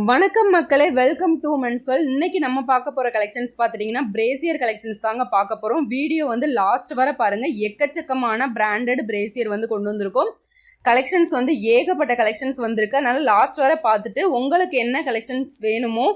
வணக்கம் மக்களே, welcome to மென்ஸ்வெல். இன்னைக்கு நம்ம பார்க்க போற கலெக்ஷன்ஸ் பார்த்துட்டீங்கன்னா பிரேசியர் கலெக்ஷன்ஸ் தாங்க பார்க்க போறோம். வீடியோ வந்து லாஸ்ட் வரை பாருங்க. எக்கச்சக்கமான பிராண்டட் பிரேசியர் வந்து கொண்டு வந்திருக்கோம். கலெக்ஷன்ஸ் வந்து ஏகப்பட்ட கலெக்ஷன்ஸ் வந்திருக்கு. அதனால லாஸ்ட் வரை பார்த்துட்டு உங்களுக்கு என்ன கலெக்ஷன்ஸ் வேணுமோ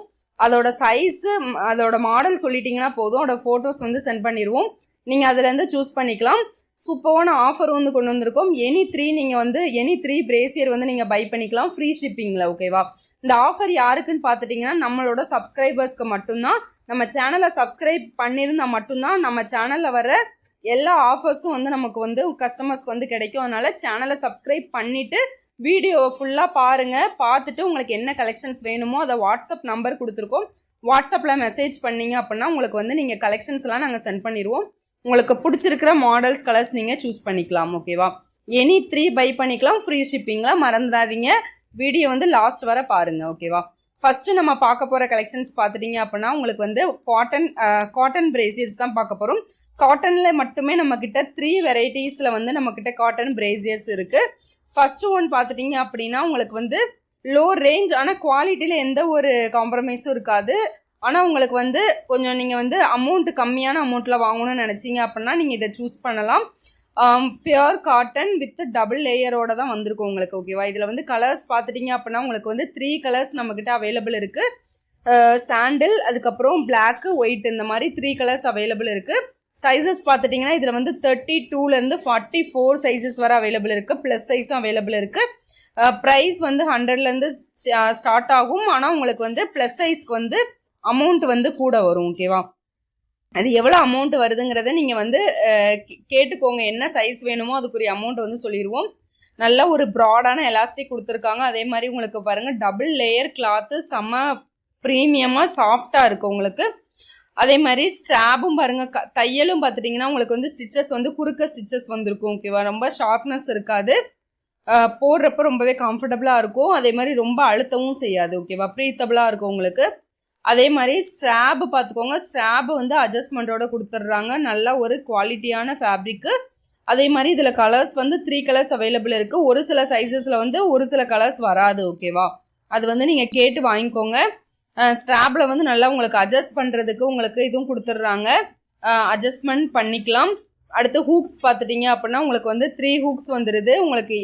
அதோட சைஸு அதோட மாடல் சொல்லிட்டீங்கன்னா போதும். அதோட ஃபோட்டோஸ் வந்து சென்ட் பண்ணிடுவோம். நீங்கள் அதுலேருந்து சூஸ் பண்ணிக்கலாம். சூப்பரான ஆஃபர் வந்து கொண்டு வந்திருக்கோம். எனி த்ரீ பிரேசியர் வந்து நீங்கள் பை பண்ணிக்கலாம் ஃப்ரீ ஷிப்பிங்கில். ஓகேவா? இந்த ஆஃபர் யாருக்குன்னு பார்த்துட்டிங்கன்னா நம்மளோட சப்ஸ்கிரைபர்ஸ்க்கு மட்டும்தான். நம்ம சேனலை சப்ஸ்கிரைப் பண்ணியிருந்தால் மட்டும்தான் நம்ம சேனலில் வர எல்லா ஆஃபர்ஸும் வந்து நமக்கு வந்து கஸ்டமர்ஸ்க்கு வந்து கிடைக்கும். அதனால் சேனலை சப்ஸ்கிரைப் பண்ணிவிட்டு வீடியோ ஃபுல்லாக பாருங்கள். பார்த்துட்டு உங்களுக்கு என்ன கலெக்ஷன்ஸ் வேணுமோ அதை வாட்ஸ்அப் நம்பர் கொடுத்துருக்கோம். வாட்ஸ்அப்பில் மெசேஜ் பண்ணிங்க அப்படின்னா உங்களுக்கு வந்து நீங்கள் கலெக்ஷன்ஸ்லாம் நாங்கள் சென்ட் பண்ணிடுவோம். உங்களுக்கு பிடிச்சிருக்கிற மாடல்ஸ் கலர்ஸ் நீங்கள் சூஸ் பண்ணிக்கலாம். ஓகேவா? எனி த்ரீ பை பண்ணிக்கலாம் ஃப்ரீ ஷிப்பிங்கில். மறந்துடாதீங்க, வீடியோ வந்து லாஸ்ட் வரை பாருங்கள். ஓகேவா? ஃபஸ்ட்டு நம்ம பார்க்க போகிற கலெக்ஷன்ஸ் பார்த்துட்டிங்க அப்படின்னா உங்களுக்கு வந்து காட்டன் பிரேசியர்ஸ் தான் பார்க்க போகிறோம். காட்டனில் மட்டுமே நம்மக்கிட்ட 3 வெரைட்டிஸில் வந்து நம்மக்கிட்ட காட்டன் பிரேசியர்ஸ் இருக்குது. ஃபஸ்ட்டு ஒன் பார்த்துட்டிங்க அப்படின்னா உங்களுக்கு வந்து லோ ரேஞ்ச், ஆனால் குவாலிட்டியில் எந்த ஒரு காம்ப்ரமைஸும் இருக்காது. ஆனால் உங்களுக்கு வந்து கொஞ்சம் நீங்கள் வந்து கம்மியான அமௌண்ட்டில் வாங்கணும்னு நினச்சிங்க அப்படின்னா நீங்கள் இதை சூஸ் பண்ணலாம். பியோர் காட்டன் வித் டபுள் லேயரோட தான் வந்திருக்கும் உங்களுக்கு. ஓகேவா? இதில் வந்து கலர்ஸ் பார்த்துட்டிங்க அப்படின்னா உங்களுக்கு வந்து 3 கலர்ஸ் நம்மக்கிட்ட அவைலபிள் இருக்குது. சாண்டில், அதுக்கப்புறம் பிளாக்கு, ஒயிட், இந்த மாதிரி 3 கலர்ஸ் அவைலபிள் இருக்குது. சைஸஸ் பார்த்துட்டிங்கன்னா இதில் வந்து 32லேருந்து 44 சைஸஸ் வரை அவைலபிள் இருக்குது. ப்ளஸ் சைஸும் அவைலபிள் இருக்குது. ப்ரைஸ் வந்து 100லேருந்து ஸ்டார்ட் ஆகும். ஆனால் உங்களுக்கு வந்து ப்ளஸ் சைஸ்க்கு வந்து அமௌண்ட் வந்து கூட வரும். ஓகேவா? அது எவ்வளோ அமௌண்ட் வருதுங்கிறத நீங்கள் வந்து கேட்டுக்கோங்க. என்ன சைஸ் வேணுமோ அதுக்குரிய அமௌண்ட் வந்து சொல்லிடுவோம். நல்ல ஒரு ப்ராடான எலாஸ்டிக் கொடுத்துருக்காங்க. அதே மாதிரி உங்களுக்கு பாருங்கள் டபுள் லேயர் கிளாத்து செம்ம ப்ரீமியமாக சாஃப்டாக இருக்குது உங்களுக்கு. அதே மாதிரி ஸ்ட்ராப்பும் பாருங்கள், தையலும் பார்த்துட்டிங்கன்னா உங்களுக்கு வந்து ஸ்டிச்சஸ் வந்து குறுக்க ஸ்டிச்சஸ் வந்துருக்கும். ஓகேவா? ரொம்ப ஷார்ப்னஸ் இருக்காது. போடுறப்ப ரொம்பவே கம்ஃபர்டபுளாக இருக்கும். அதே மாதிரி ரொம்ப அழுத்தவும் செய்யாது. ஓகேவா? ப்ரீத்தபுளாக இருக்கும் உங்களுக்கு. அதே மாதிரி ஸ்ட்ராப்பு பார்த்துக்கோங்க. ஸ்ட்ராப்பு வந்து அட்ஜஸ்ட்மெண்ட்டோட கொடுத்துட்றாங்க. நல்ல ஒரு குவாலிட்டியான ஃபேப்ரிக்கு. அதே மாதிரி இதில் கலர்ஸ் வந்து 3 கலர்ஸ் அவைலபிள் இருக்குது. ஒரு சில சைஸஸில் வந்து ஒரு சில கலர்ஸ் வராது. ஓகேவா? அது வந்து நீங்கள் கேட்டு வாங்கிக்கோங்க. ஸ்ட்ராப்பில் வந்து நல்லா உங்களுக்கு அட்ஜஸ்ட் பண்ணுறதுக்கு உங்களுக்கு இதுவும் கொடுத்துட்றாங்க. அட்ஜஸ்ட்மெண்ட் பண்ணிக்கலாம். அடுத்து ஹூக்ஸ் பார்த்துட்டிங்க அப்படின்னா உங்களுக்கு வந்து 3 ஹூக்ஸ் வந்துடுது. உங்களுக்கு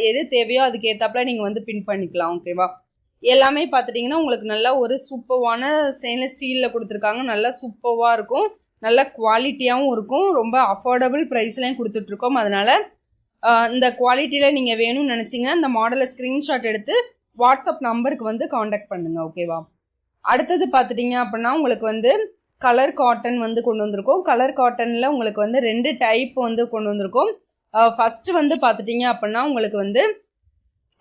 எது தேவையோ அதுக்கு ஏற்றாப்புல நீங்கள் வந்து பின் பண்ணிக்கலாம். ஓகேவா? எல்லாமே பார்த்துட்டிங்கன்னா உங்களுக்கு நல்லா ஒரு சூப்பர்வான ஸ்டெயின்லெஸ் ஸ்டீலில் கொடுத்துருக்காங்க. நல்லா சூப்பர்வாக இருக்கும். நல்ல குவாலிட்டியாகவும் இருக்கும். ரொம்ப அஃபோர்டபுள் ப்ரைஸ்லையும் கொடுத்துட்ருக்கோம். அதனால் இந்த குவாலிட்டியில் நீங்கள் வேணும்னு நினச்சிங்கன்னா இந்த மாடலை ஸ்க்ரீன்ஷாட் எடுத்து வாட்ஸ்அப் நம்பருக்கு வந்து காண்டாக்ட் பண்ணுங்கள். ஓகேவா? அடுத்தது பார்த்துட்டிங்க அப்படின்னா உங்களுக்கு வந்து கலர் காட்டன் வந்து கொண்டு வந்திருக்கோம். கலர் காட்டனில் உங்களுக்கு வந்து 2 டைப் வந்து கொண்டு வந்திருக்கோம். ஃபஸ்ட்டு வந்து பார்த்துட்டிங்க அப்படின்னா உங்களுக்கு வந்து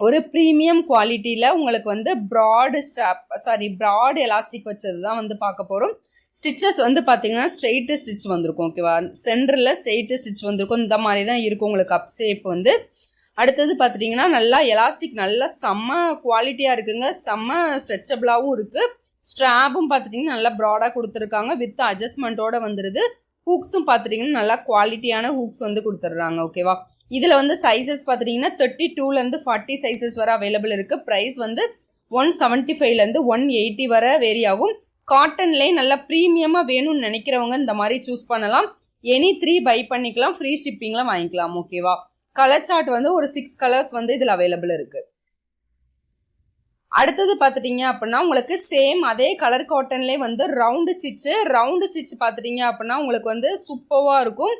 ஒரு ப்ரீமியம் குவாலிட்டியில் உங்களுக்கு வந்து ப்ராட் எலாஸ்டிக் வச்சது தான் வந்து பார்க்க போகிறோம். ஸ்டிச்சஸ் வந்து பார்த்தீங்கன்னா ஸ்ட்ரெயிட்டு ஸ்டிச் வந்திருக்கும். ஓகேவா? சென்டரில் ஸ்ட்ரெயிட்டு ஸ்டிச் வந்திருக்கும். இந்த மாதிரி தான் இருக்கும் உங்களுக்கு அப் ஷேப் வந்து. அடுத்தது பார்த்துட்டிங்கன்னா நல்லா எலாஸ்டிக் நல்லா செம்ம குவாலிட்டியாக இருக்குங்க. செம்ம ஸ்ட்ரெச்சபிளாகவும் இருக்குது. ஸ்ட்ராப்பும் பார்த்துட்டிங்கன்னா நல்லா ப்ராடாக கொடுத்துருக்காங்க. வித் அட்ஜஸ்ட்மெண்ட்டோட வந்துடுது. ஹூக்ஸும் பார்த்துட்டிங்கன்னா நல்லா குவாலிட்டியான ஹூக்ஸ் வந்து கொடுத்துட்றாங்க. ஓகேவா? இதில் வந்து சைஸஸ் பார்த்துட்டிங்கன்னா 32லேருந்து 40 சைஸஸ் வரை அவைலபிள் இருக்குது. ப்ரைஸ் வந்து 175லேருந்து 180 வரை வேரி ஆகும். காட்டன்லேயே நல்லா ப்ரீமியமாக வேணும்னு நினைக்கிறவங்க இந்த மாதிரி சூஸ் பண்ணலாம். எனி 3 பை பண்ணிக்கலாம். ஃப்ரீ ஷிப்பிங்கில் வாங்கிக்கலாம். ஓகேவா? கலர் சார்ட் வந்து ஒரு 6 கலர்ஸ் வந்து இதில் அவைலபிள் இருக்குது. அடுத்தது பார்த்துட்டிங்க அப்படின்னா உங்களுக்கு சேம் அதே கலர் காட்டன்லேயே வந்து ரவுண்டு ஸ்டிச் பார்த்துட்டிங்க அப்படின்னா உங்களுக்கு வந்து சூப்பராக இருக்கும்.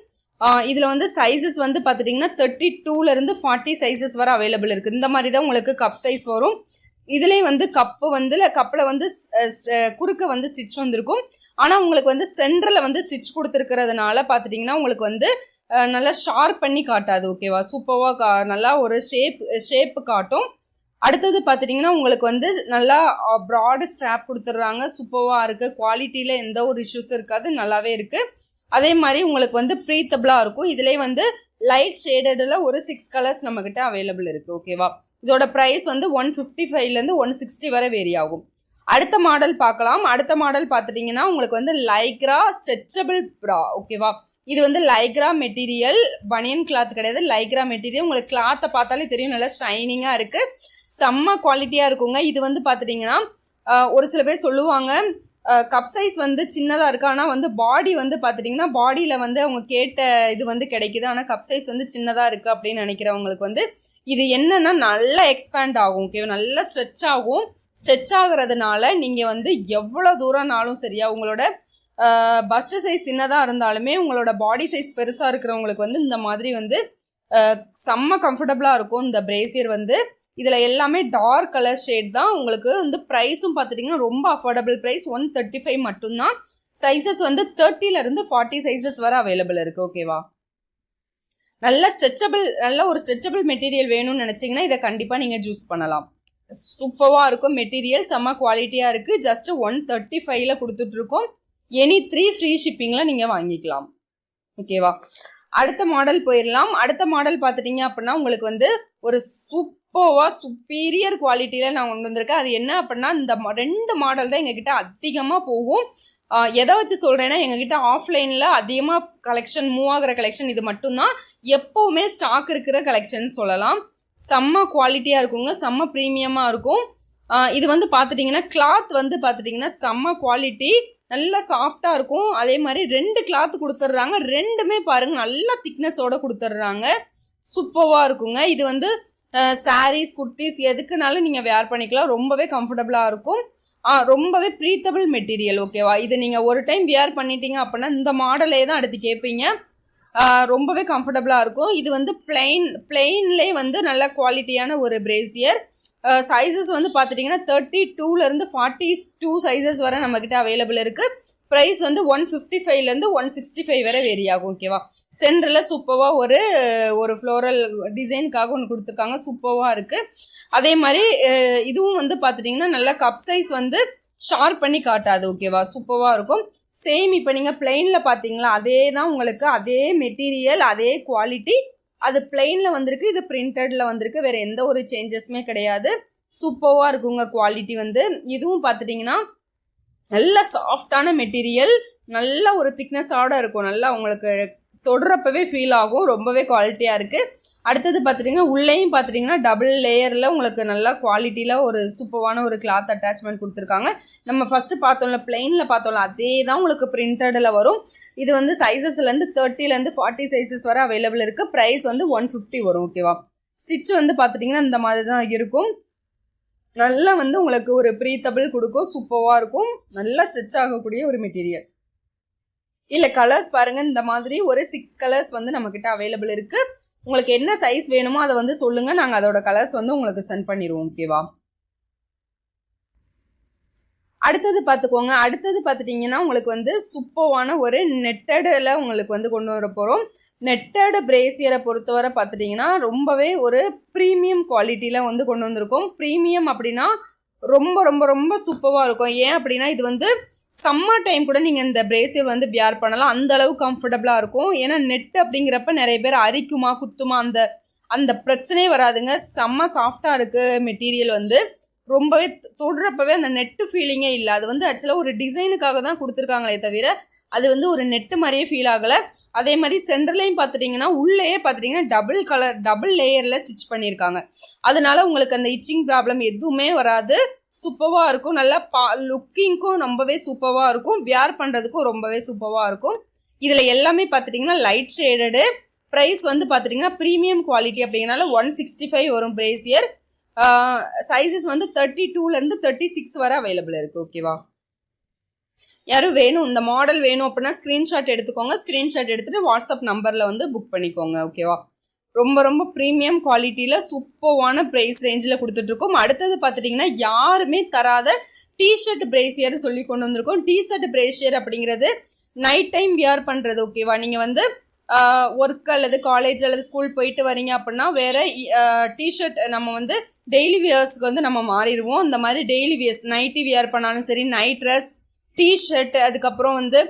இதில் வந்து சைஸஸ் வந்து பார்த்துட்டிங்கன்னா 32லேருந்து 40 சைஸஸ் வரை அவைலபிள் இருக்குது. இந்த மாதிரி தான் உங்களுக்கு கப் சைஸ் வரும். இதுலேயே வந்து கப்பில் வந்து குறுக்க வந்து ஸ்டிச் வந்திருக்கும். ஆனால் உங்களுக்கு வந்து சென்டரில் வந்து ஸ்டிச் கொடுத்துருக்கிறதுனால பார்த்துட்டிங்கன்னா உங்களுக்கு வந்து நல்லா ஷார்ப் பண்ணி காட்டாது. ஓகேவா? சூப்பராக நல்லா ஒரு ஷேப்பு காட்டும். அடுத்தது பார்த்துட்டிங்கன்னா உங்களுக்கு வந்து நல்லா ப்ராடு ஸ்ட்ராப் கொடுத்துட்றாங்க. சூப்பராக இருக்குது. குவாலிட்டியில் எந்த ஒரு இஷ்யூஸ் இருக்காது. நல்லாவே இருக்குது. அதே மாதிரி உங்களுக்கு வந்து ப்ரீத்தபிளாக இருக்கும். இதிலே வந்து லைட் ஷேடடில் ஒரு 6 கலர்ஸ் நம்மக்கிட்ட அவைலபிள் இருக்குது. ஓகேவா? இதோட ப்ரைஸ் வந்து 155லேருந்து 160 வரை வேரி ஆகும். அடுத்த மாடல் பார்க்கலாம். அடுத்த மாடல் பார்த்துட்டிங்கன்னா உங்களுக்கு வந்து லைக்ரா ஸ்ட்ரெச்சபிள் ப்ரா. ஓகேவா? இது வந்து லைக்ரா மெட்டீரியல், பனியன் கிளாத் கிடையாது, லைக்ரா மெட்டீரியல். உங்களுக்கு கிளாத்தை பார்த்தாலே தெரியும், நல்லா ஷைனிங்காக இருக்குது. செம்ம குவாலிட்டியாக இருக்குங்க. இது வந்து பார்த்துட்டிங்கன்னா ஒரு சில பேர் சொல்லுவாங்க கப் சைஸ் வந்து சின்னதாக இருக்குது, ஆனால் வந்து பாடி வந்து பார்த்துட்டிங்கன்னா பாடியில் வந்து அவங்க கேட்ட இது வந்து கிடைக்குது, ஆனால் கப் சைஸ் வந்து சின்னதாக இருக்குது அப்படின்னு நினைக்கிறவங்களுக்கு வந்து இது என்னன்னா நல்லா எக்ஸ்பேண்ட் ஆகும். ஓகே, நல்லா ஸ்ட்ரெச் ஆகும். ஸ்ட்ரெச் ஆகுறதுனால நீங்கள் வந்து எவ்வளோ தூரம்னாலும் சரியா உங்களோட பஸ்ட் சைஸ் சின்னதாக இருந்தாலுமே உங்களோட பாடி சைஸ் பெருசாக இருக்கிறவங்களுக்கு வந்து இந்த மாதிரி வந்து செம்ம கம்ஃபர்டபுளாக இருக்கும். இந்த பிரேசியர் வந்து இதில் எல்லாமே டார்க் கலர் ஷேட் தான். உங்களுக்கு வந்து ப்ரைஸும் பார்த்துட்டிங்கன்னா ரொம்ப அஃபோர்டபுள் ப்ரைஸ், 135 மட்டும்தான். சைஸஸ் வந்து 30லேருந்து 40 சைஸஸ் வரை அவைலபிள் இருக்குது. ஓகேவா, நல்ல ஒரு ஸ்ட்ரெச்சபிள் மெட்டீரியல் வேணும்னு நினச்சிங்கன்னா இதை கண்டிப்பாக நீங்கள் சூஸ் பண்ணலாம். சூப்பராக இருக்கும் மெட்டீரியல், செம்ம குவாலிட்டியாக இருக்குது. ஜஸ்ட் 135ல கொடுத்துட்ருக்கோம். எனி 3 ஃப்ரீ ஷிப்பிங்கில் நீங்கள் வாங்கிக்கலாம். ஓகேவா, அடுத்த மாடல் போயிடலாம். அடுத்த மாடல் பார்த்துட்டிங்க அப்படின்னா உங்களுக்கு வந்து ஒரு சுப்பீரியர் குவாலிட்டியில் நான் கொண்டு வந்திருக்கேன். அது என்ன அப்படின்னா இந்த 2 மாடல் தான் எங்ககிட்ட அதிகமாக போகும். எதை வச்சு சொல்கிறேன்னா எங்ககிட்ட ஆஃப்லைனில் அதிகமாக கலெக்ஷன் மூவ் ஆகிற கலெக்ஷன் இது மட்டும்தான். எப்போவுமே ஸ்டாக் இருக்கிற கலெக்ஷன் சொல்லலாம். செம்ம குவாலிட்டியாக இருக்குங்க, செம்ம ப்ரீமியமாக இருக்கும். இது வந்து பார்த்துட்டிங்கன்னா கிளாத் வந்து பார்த்துட்டிங்கன்னா செம்ம குவாலிட்டி, நல்லா சாஃப்டாக இருக்கும். அதே மாதிரி 2 கிளாத் கொடுத்துட்றாங்க. 2மே பாருங்கள் நல்லா திக்னஸோட கொடுத்துட்றாங்க. சூப்பராக இருக்குங்க. இது வந்து சாரீஸ் குர்த்திஸ் எதுக்குனாலும் நீங்கள் வேர் பண்ணிக்கலாம். ரொம்பவே கம்ஃபர்டபுளாக இருக்கும். ரொம்பவே ப்ரீத்தபிள் மெட்டீரியல். ஓகேவா, இது நீங்கள் ஒரு டைம் வியர் பண்ணிட்டீங்க அப்படின்னா இந்த மாடலே தான் அடுத்து கேட்பீங்க. ரொம்பவே கம்ஃபர்டபுளாக இருக்கும். இது வந்து பிளெயின்லேயே வந்து நல்ல குவாலிட்டியான ஒரு பிரேசியர். சைஸஸ் வந்து பார்த்துட்டிங்கன்னா 32லேருந்து 42 சைஸஸ் வரை நம்மக்கிட்ட அவைலபிள் இருக்குது. ப்ரைஸ் வந்து 155லேருந்து 165 வரை வேரி ஆகும். ஓகேவா, சென்டரில் சூப்பராக ஒரு ஃப்ளோரல் டிசைனுக்காக ஒன்று கொடுத்துருக்காங்க. சூப்பராக இருக்குது. அதே மாதிரி இதுவும் வந்து பார்த்துட்டிங்கன்னா நல்லா கப் சைஸ் வந்து ஷார்ப் பண்ணி காட்டாது. ஓகேவா, சூப்பராக இருக்கும். சேம் இப்போ நீங்கள் பிளெயினில் பார்த்தீங்களா அதே தான் உங்களுக்கு, அதே மெட்டீரியல் அதே குவாலிட்டி. அது பிளெயினில் வந்திருக்கு, இது பிரிண்டடில் வந்திருக்கு. வேறு எந்த ஒரு சேஞ்சஸுமே கிடையாது. சூப்பராக இருக்குங்க குவாலிட்டி வந்து. இதுவும் பார்த்துட்டிங்கன்னா நல்ல சாஃப்டான மெட்டீரியல், நல்ல ஒரு திக்னஸோட இருக்கும். நல்லா உங்களுக்கு தொடுறப்பவே ஃபீல் ஆகும். ரொம்பவே குவாலிட்டியாக இருக்குது. அடுத்தது பார்த்துட்டிங்கன்னா உள்ளேயும் பார்த்துட்டிங்கன்னா டபுள் லேயரில் உங்களுக்கு நல்லா குவாலிட்டியில் ஒரு சூப்பரான ஒரு கிளாத் அட்டாச்மெண்ட் கொடுத்துருக்காங்க. நம்ம ஃபஸ்ட்டு பார்த்தோம்ல பிளெயினில் பார்த்தோம்ல அதே தான் உங்களுக்கு பிரிண்டடில் வரும். இது வந்து சைஸஸ்லேருந்து 30லேருந்து 40 சைஸஸ் வரை அவைலபிள் இருக்குது. ப்ரைஸ் வந்து 150 வரும். ஓகேவா, ஸ்டிச் வந்து பார்த்துட்டிங்கன்னா இந்த மாதிரி தான் இருக்கும். நல்லா வந்து உங்களுக்கு ஒரு ப்ரீத்தபிள் கொடுக்கும். சூப்பராக இருக்கும். நல்லா ஸ்டிச் ஆகக்கூடிய ஒரு மெட்டீரியல். இல்லை கலர்ஸ் பாருங்கள், இந்த மாதிரி ஒரு 6 கலர்ஸ் வந்து நம்மக்கிட்ட அவைலபிள் இருக்குது. உங்களுக்கு என்ன சைஸ் வேணுமோ அதை வந்து சொல்லுங்கள், நாங்கள் அதோட கலர்ஸ் வந்து உங்களுக்கு சென்ட் பண்ணிடுவோம். ஓகேவா, அடுத்தது பார்த்துக்கோங்க. அடுத்தது பார்த்துட்டிங்கன்னா உங்களுக்கு வந்து சூப்பரான ஒரு நெட்டடில் உங்களுக்கு வந்து கொண்டு வர போகிறோம். நெட்டடு பிரேசியரை பொறுத்தவரை பார்த்துட்டிங்கன்னா ரொம்பவே ஒரு ப்ரீமியம் குவாலிட்டியில் வந்து கொண்டு வந்திருக்கோம். ப்ரீமியம் அப்படின்னா ரொம்ப ரொம்ப ரொம்ப சூப்பராக இருக்கும். ஏன் அப்படின்னா இது வந்து சம்மர் டைம் கூட நீங்கள் இந்த பிரேசியர் வந்து வியர் பண்ணலாம். அந்த அளவு கம்ஃபர்டபுளாக இருக்கும். ஏன்னா நெட் அப்படிங்கிறப்ப நிறைய பேர் அரிக்குமா குத்துமா அந்த பிரச்சனையே வராதுங்க. செம்ம சாஃப்டாக இருக்குது மெட்டீரியல் வந்து. ரொம்பவே தொடுறப்பவே அந்த நெட்டு ஃபீலிங்கே இல்லை. அது வந்து ஆக்சுவலாக ஒரு டிசைனுக்காக தான் கொடுத்துருக்காங்களே தவிர அது வந்து ஒரு நெட்டு மாதிரியே ஃபீல் ஆகலை. அதே மாதிரி சென்டர்லையும் பார்த்துட்டிங்கன்னா உள்ளேயே பார்த்துட்டிங்கன்னா டபுள் லேயரில் ஸ்டிச் பண்ணியிருக்காங்க. அதனால உங்களுக்கு அந்த இச்சிங் ப்ராப்ளம் எதுவுமே வராது. சூப்பராக இருக்கும். நல்லா லுக்கிங்க்கும் ரொம்பவே சூப்பராக இருக்கும். வியர் பண்ணுறதுக்கும் ரொம்பவே சூப்பராக இருக்கும். இதில் எல்லாமே பார்த்துட்டிங்கன்னா லைட் ஷேடடு. ப்ரைஸ் வந்து பார்த்துட்டிங்கன்னா ப்ரீமியம் குவாலிட்டி அப்படிங்கிறனால 165 வரும் பிரேசியர். சைஸஸ் வந்து 32லேருந்து 36 வரை அவைலபிள் இருக்குது. ஓகேவா, யாரும் வேணும் இந்த மாடல் வேணும் அப்படின்னா ஸ்க்ரீன்ஷாட் எடுத்துக்கோங்க. ஸ்க்ரீன்ஷாட் எடுத்துகிட்டு வாட்ஸ்அப் நம்பரில் வந்து புக் பண்ணிக்கோங்க. ஓகேவா, ரொம்ப ரொம்ப ப்ரீமியம் குவாலிட்டியில் சூப்பரான ப்ரைஸ் ரேஞ்சில் கொடுத்துட்ருக்கோம். அடுத்தது பார்த்துட்டிங்கன்னா யாருமே தராத டிஷர்ட் பிரேசியர் சொல்லி கொண்டு வந்திருக்கோம். டிஷர்ட் பிரேசியர் அப்படிங்கிறது நைட் டைம் வியர் பண்ணுறது. ஓகேவா, நீங்கள் வந்து ஒர்க் அல்லது காலேஜ் அல்லது ஸ்கூல் போயிட்டு வரீங்க அப்படின்னா வேறு டிஷர்ட் நம்ம வந்து டெய்லி வியர்ஸ்க்கு வந்து நம்ம மாறிடுவோம். இந்த மாதிரி டெய்லி வியர்ஸ் நைட்டி வியர் பண்ணாலும் சரி, நைட் ட்ரெஸ், டிஷர்ட், அதுக்கப்புறம் வந்து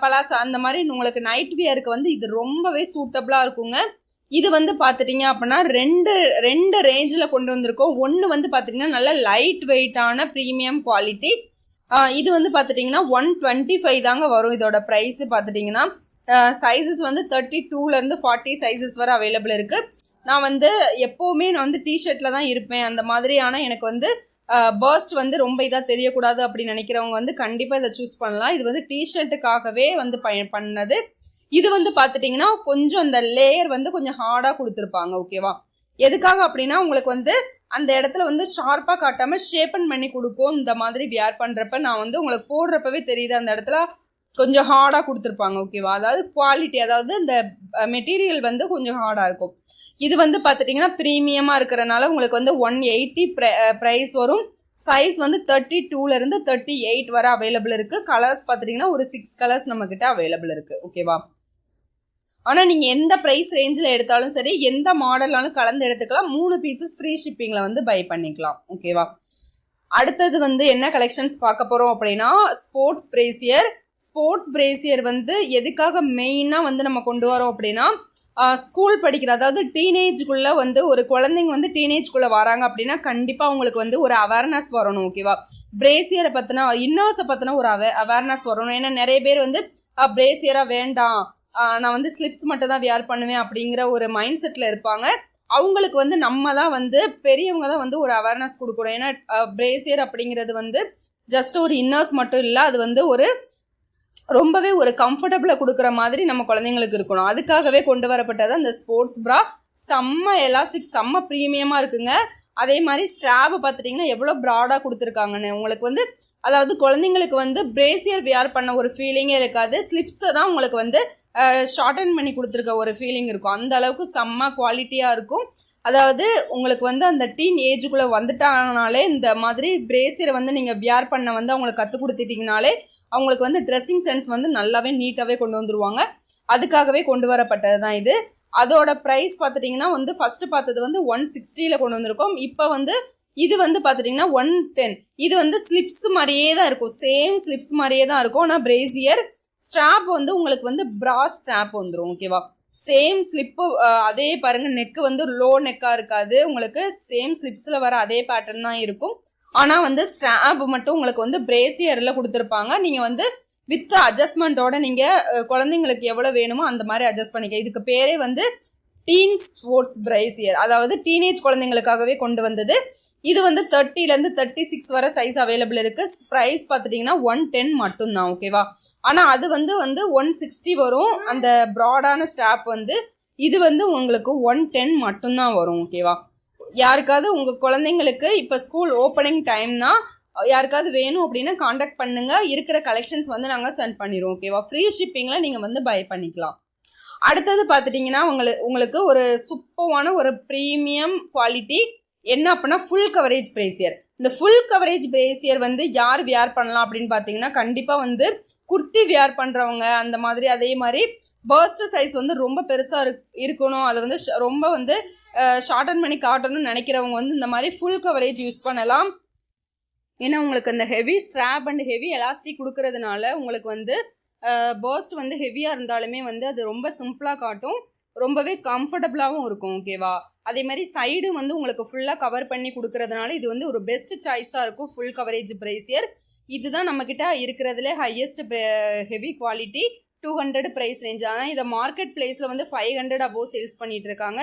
பலாசா, அந்த மாதிரி உங்களுக்கு நைட் வியருக்கு வந்து இது ரொம்பவே சூட்டபிளாக இருக்குங்க. இது வந்து பார்த்துட்டிங்க அப்படின்னா ரெண்டு ரேஞ்சில் கொண்டு வந்திருக்கோம். ஒன்று வந்து பார்த்திங்கன்னா நல்ல லைட் வெயிட்டான ப்ரீமியம் குவாலிட்டி. இது வந்து பார்த்துட்டிங்கன்னா 125 தாங்க வரும். இதோட ப்ரைஸு பார்த்துட்டிங்கன்னா சைஸஸ் வந்து 32லேருந்து 40 சைஸஸ் வரை அவைலபிள் இருக்குது. நான் வந்து எப்போவுமே நான் வந்து டிஷர்ட்டில் தான் இருப்பேன் அந்த மாதிரி. ஆனால் எனக்கு வந்து பர்ஸ்ட் வந்து ரொம்ப இதாக தெரியக்கூடாது அப்படின்னு நினைக்கிறவங்க வந்து கண்டிப்பாக இதை சூஸ் பண்ணலாம். இது வந்து டிஷர்ட்டுக்காகவே வந்து பண்ணது. இது வந்து பார்த்துட்டிங்கன்னா கொஞ்சம் அந்த லேயர் வந்து கொஞ்சம் ஹார்டாக கொடுத்துருப்பாங்க. ஓகேவா, எதுக்காக அப்படின்னா உங்களுக்கு வந்து அந்த இடத்துல வந்து ஷார்ப்பாக காட்டாமல் ஷேப்பன் பண்ணி கொடுக்கும். இந்த மாதிரி வியர் பண்ணுறப்ப நான் வந்து உங்களுக்கு போடுறப்பவே தெரியுது அந்த இடத்துல கொஞ்சம் ஹார்டாக கொடுத்துருப்பாங்க. ஓகேவா, அதாவது குவாலிட்டி, அதாவது இந்த மெட்டீரியல் வந்து கொஞ்சம் ஹார்டாக இருக்கும். இது வந்து பார்த்துட்டிங்கன்னா ப்ரீமியமாக இருக்கிறனால உங்களுக்கு வந்து 180 ப்ரைஸ் வரும். சைஸ் வந்து 32லேருந்து 38 வரை அவைலபிள் இருக்குது. கலர்ஸ் பார்த்துட்டிங்கன்னா ஒரு 6 கலர்ஸ் நம்மக்கிட்ட அவைலபிள் இருக்குது. ஓகேவா, ஆனால் நீங்கள் எந்த ப்ரைஸ் ரேஞ்சில் எடுத்தாலும் சரி, எந்த மாடல்னாலும் கலந்து எடுத்துக்கலாம். 3 பீசஸ் ஃப்ரீ ஷிப்பிங்கில் வந்து பை பண்ணிக்கலாம். ஓகேவா, அடுத்தது வந்து என்ன கலெக்ஷன்ஸ் பார்க்க போகிறோம் அப்படின்னா ஸ்போர்ட்ஸ் பிரேசியர். ஸ்போர்ட்ஸ் பிரேசியர் வந்து எதுக்காக மெயினாக வந்து நம்ம கொண்டு வரோம் அப்படின்னா ஸ்கூல் படிக்கிற, அதாவது டீனேஜுக்குள்ளே வந்து ஒரு குழந்தைங்க வந்து டீனேஜ்குள்ளே வராங்க அப்படின்னா கண்டிப்பாக அவங்களுக்கு வந்து ஒரு அவேர்னஸ் வரணும். ஓகேவா, பிரேசியரை பற்றின, இன்னர்ஸை பற்றின ஒரு அவேர்னஸ் வரணும். ஏன்னா நிறைய பேர் வந்து பிரேசியராக வேண்டாம், நான் வந்து ஸ்லிப்ஸ் மட்டும் தான் வியர் பண்ணுவேன் அப்படிங்கிற ஒரு மைண்ட் செட்டில் இருப்பாங்க. அவங்களுக்கு வந்து நம்ம தான் வந்து பெரியவங்க தான் வந்து ஒரு அவேர்னஸ் கொடுக்கணும். ஏன்னா பிரேசியர் அப்படிங்கிறது வந்து ஜஸ்ட் ஒரு இன்னர்ஸ் மட்டும் இல்லை, அது வந்து ஒரு ரொம்பவே ஒரு கம்ஃபர்டபுளை கொடுக்குற மாதிரி நம்ம குழந்தைங்களுக்கு இருக்கணும். அதுக்காகவே கொண்டு வரப்பட்டது அந்த ஸ்போர்ட்ஸ் ப்ரா. செம்ம எலாஸ்டிக், செம்ம ப்ரீமியமாக இருக்குங்க. அதே மாதிரி ஸ்ட்ராப் பார்த்துட்டிங்கன்னா எவ்வளோ ப்ராடாக கொடுத்துருக்காங்கன்னு. உங்களுக்கு வந்து அதாவது குழந்தைங்களுக்கு வந்து பிரேசியர் வியர் பண்ண ஒரு ஃபீலிங்கே இருக்காது. ஸ்லிப்ஸை தான் உங்களுக்கு வந்து ஷார்டன் பண்ணி கொடுத்துருக்க ஒரு ஃபீலிங் இருக்கும். அந்த அளவுக்கு செம்ம குவாலிட்டியாக இருக்கும். அதாவது உங்களுக்கு வந்து அந்த டீன் ஏஜுக்குள்ளே வந்துட்டாங்கனாலே இந்த மாதிரி பிரேசியரை வந்து நீங்கள் வியர் பண்ண வந்து அவங்களுக்கு கற்றுக் கொடுத்துட்டிங்கனாலே அவங்களுக்கு வந்து ட்ரெஸ்ஸிங் சென்ஸ் வந்து நல்லாவே நீட்டாகவே கொண்டு வந்துருவாங்க. அதுக்காகவே கொண்டு வரப்பட்டது தான் இது. அதோட ப்ரைஸ் பார்த்துட்டிங்கன்னா வந்து ஃபஸ்ட்டு பார்த்தது வந்து 160 கொண்டு வந்திருக்கோம். இப்போ வந்து இது வந்து பார்த்துட்டிங்கன்னா 110. இது வந்து ஸ்லிப்ஸ் மாதிரியே தான் இருக்கும், சேம் ஸ்லிப்ஸ் மாதிரியே தான் இருக்கும். ஆனால் பிரேசியர் ஸ்ட்ராப் வந்து உங்களுக்கு வந்து ப்ரா ஸ்ட்ராப் வந்துடும். ஓகேவா, சேம் ஸ்லிப்பு அதே பாருங்கள், நெக்கு வந்து லோ நெக்காக இருக்காது, உங்களுக்கு சேம் ஸ்லிப்ஸில் வர அதே பேட்டர்ன் தான் இருக்கும். ஆனால் வந்து ஸ்ட்ராப் மட்டும் உங்களுக்கு வந்து பிரேசியரில் கொடுத்துருப்பாங்க. நீங்கள் வந்து வித் அட்ஜஸ்ட்மெண்ட்டோட நீங்கள் குழந்தைங்களுக்கு எவ்வளோ வேணுமோ அந்த மாதிரி அட்ஜஸ்ட் பண்ணிக்க. இதுக்கு பேரே வந்து டீன் ஸ்போர்ட்ஸ் பிரேசியர், அதாவது டீனேஜ் குழந்தைங்களுக்காகவே கொண்டு வந்தது. இது வந்து 30லேருந்து 36 வரை சைஸ் அவைலபிள் இருக்குது. ப்ரைஸ் பார்த்துட்டிங்கன்னா 110 மட்டும்தான். ஓகேவா, ஆனால் அது வந்து 160 வரும் அந்த ப்ராடான ஸ்ட்ராப் வந்து. இது வந்து உங்களுக்கு 110 மட்டும்தான் வரும். ஓகேவா, யாருக்காவது உங்கள் குழந்தைங்களுக்கு இப்போ ஸ்கூல் ஓப்பனிங் டைம்னா யாருக்காவது வேணும் அப்படின்னா காண்டாக்ட் பண்ணுங்கள். இருக்கிற கலெக்ஷன்ஸ் வந்து நாங்கள் சென்ட் பண்ணிடுவோம். ஓகேவா, ஃப்ரீ ஷிப்பிங்கில் நீங்கள் வந்து பை பண்ணிக்கலாம். அடுத்தது பார்த்துட்டிங்கன்னா உங்களுக்கு ஒரு சூப்பரான ஒரு ப்ரீமியம் குவாலிட்டி என்ன அப்படின்னா ஃபுல் கவரேஜ் பிரேசியர். இந்த ஃபுல் கவரேஜ் பிரேசியர் வந்து யார் வியர் பண்ணலாம் அப்படின்னு பார்த்தீங்கன்னா கண்டிப்பாக வந்து குர்த்தி வியர் பண்ணுறவங்க, அந்த மாதிரி. அதே மாதிரி பர்ஸ்ட் சைஸ் வந்து ரொம்ப பெருசாக இருக்கணும், அதை வந்து ரொம்ப வந்து ஷார்டன் பண்ணி காட்டணும்னு நினைக்கிறவங்க வந்து இந்த மாதிரி ஃபுல் கவரேஜ் யூஸ் பண்ணலாம். ஏன்னா உங்களுக்கு அந்த heavy strap and heavy elastic கொடுக்கறதுனால உங்களுக்கு வந்து பர்ஸ்ட் வந்து ஹெவியாக இருந்தாலுமே வந்து அது ரொம்ப சிம்பிளாக காட்டும், ரொம்பவே கம்ஃபர்டபுளாகவும் இருக்கும். ஓகேவா, அதே மாதிரி சைடு வந்து உங்களுக்கு ஃபுல்லாக கவர் பண்ணி கொடுக்கறதுனால இது வந்து ஒரு பெஸ்ட் சாய்ஸாக இருக்கும் ஃபுல் கவரேஜ் பிரேசியர். இதுதான் நம்மக்கிட்ட இருக்கிறதுல highest heavy quality. 200 price range. ஆனால் இதை மார்க்கெட் பிளேஸில் வந்து 500 அபோவ் சேல்ஸ் பண்ணிட்டு இருக்காங்க.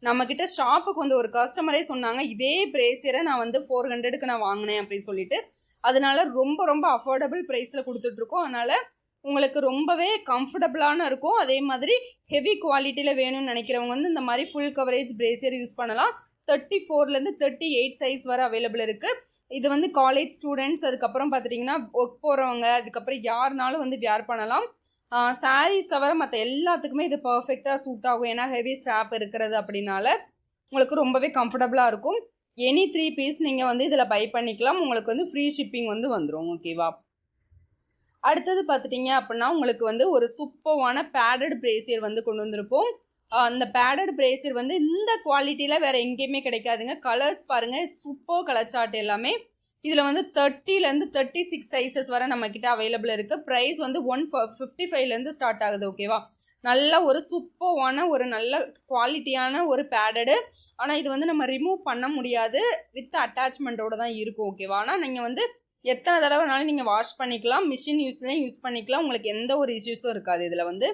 நம்மக்கிட்ட ஷாப்புக்கு வந்து ஒரு கஸ்டமரே சொன்னாங்க இதே பிரேசியரை நான் வந்து 400க்கு நான் வாங்கினேன் அப்படின்னு சொல்லிட்டு. அதனால ரொம்ப ரொம்ப அஃபோர்டபுள் ப்ரைஸில் கொடுத்துட்ருக்கோம். அதனால் உங்களுக்கு ரொம்பவே கம்ஃபர்டபுளான இருக்கும். அதே மாதிரி ஹெவி குவாலிட்டியில் வேணும்னு நினைக்கிறவங்க வந்து இந்த மாதிரி ஃபுல் கவரேஜ் பிரேசியர் யூஸ் பண்ணலாம். 34லேருந்து 38 சைஸ் வரை அவைலபிள் இருக்குது. இது வந்து காலேஜ் ஸ்டூடெண்ட்ஸ், அதுக்கப்புறம் பார்த்துட்டிங்கன்னா ஒர்க் போகிறவங்க, அதுக்கப்புறம் யாருனாலும் வந்து வியர் பண்ணலாம். சாரீஸ் தவிர மற்ற எல்லாத்துக்குமே இது பர்ஃபெக்டாக சூட் ஆகும். ஏன்னா ஹெவி ஸ்ட்ராப் இருக்கிறது அப்படின்னால உங்களுக்கு ரொம்பவே கம்ஃபர்டபுளாக இருக்கும். எனி 3 பீஸ் நீங்கள் வந்து இதில் பை பண்ணிக்கலாம். உங்களுக்கு வந்து ஃப்ரீ ஷிப்பிங் வந்து வந்துடும். ஓகேவா, அடுத்தது பார்த்துட்டிங்க அப்படின்னா உங்களுக்கு வந்து ஒரு சூப்பரான பேடட் பிரேசியர் வந்து கொண்டு வந்திருப்போம். அந்த பேடட் பிரேசியர் வந்து இந்த குவாலிட்டியில் வேறு எங்கேயுமே கிடைக்காதுங்க. கலர்ஸ் பாருங்கள், சூப்பர் கலர் சார்ட் எல்லாமே. இதில் வந்து 30லேருந்து 36 சைஸஸ் வரை நம்மக்கிட்ட அவைலபிள் இருக்குது. ப்ரைஸ் வந்து 155லேருந்து ஸ்டார்ட் ஆகுது. ஓகேவா, நல்ல ஒரு சூப்பரான ஒரு நல்ல குவாலிட்டியான ஒரு பேடடு. ஆனால் இது வந்து நம்ம ரிமூவ் பண்ண முடியாது, வித் அட்டாச்மெண்ட்டோடு தான் இருக்கும். ஓகேவா, ஆனால் நீங்கள் வந்து எத்தனை தடவைனாலும் நீங்கள் வாஷ் பண்ணிக்கலாம், மிஷின் யூஸ்லேயும் யூஸ் பண்ணிக்கலாம். உங்களுக்கு எந்த ஒரு இஷ்யூஸும் இருக்காது. இதில் வந்து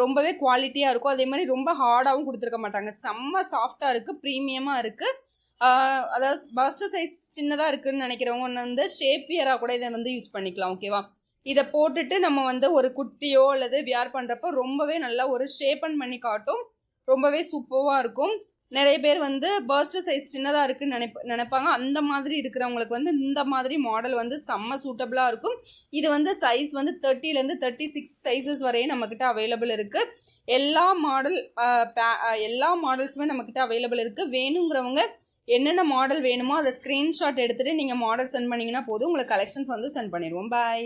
ரொம்பவே குவாலிட்டியாக இருக்கும். அதே மாதிரி ரொம்ப ஹார்டாகவும் கொடுத்துருக்க மாட்டாங்க, செம்ம சாஃப்டாக இருக்குது, ப்ரீமியமாக இருக்குது. அதாவது பஸ்ட் சைஸ் சின்னதாக இருக்குதுன்னு நினைக்கிறவங்க வந்து ஷேப் வியராக கூட இதை வந்து யூஸ் பண்ணிக்கலாம். ஓகேவா, இதை போட்டுட்டு நம்ம வந்து ஒரு குர்த்தியோ அல்லது வியர் பண்ணுறப்போ ரொம்பவே நல்லா ஒரு ஷேப்பன் பண்ணி காட்டும். ரொம்பவே சூப்பராக இருக்கும். நிறைய பேர் வந்து பர்ஸ்ட் சைஸ் சின்னதாக இருக்குன்னு நினைப்பாங்க. அந்த மாதிரி இருக்கிறவங்களுக்கு வந்து இந்த மாதிரி மாடல் வந்து செம்ம சூட்டபிளாக இருக்கும். இது வந்து சைஸ் வந்து 30லேருந்து 36 சைஸஸ் வரையும் நம்மக்கிட்ட அவைலபிள் இருக்குது. எல்லா மாடல்ஸுமே நம்மக்கிட்ட அவைலபிள் இருக்குது. வேணுங்கிறவங்க என்னென்ன மாடல் வேணுமோ அதை ஸ்க்ரீன்ஷாட் எடுத்துகிட்டு நீங்கள் மாடல் சென்ட் பண்ணிங்கன்னா போதும், உங்களுக்கு கலெக்ஷன்ஸ் வந்து சென்ட் பண்ணிடுவோம். பாய்.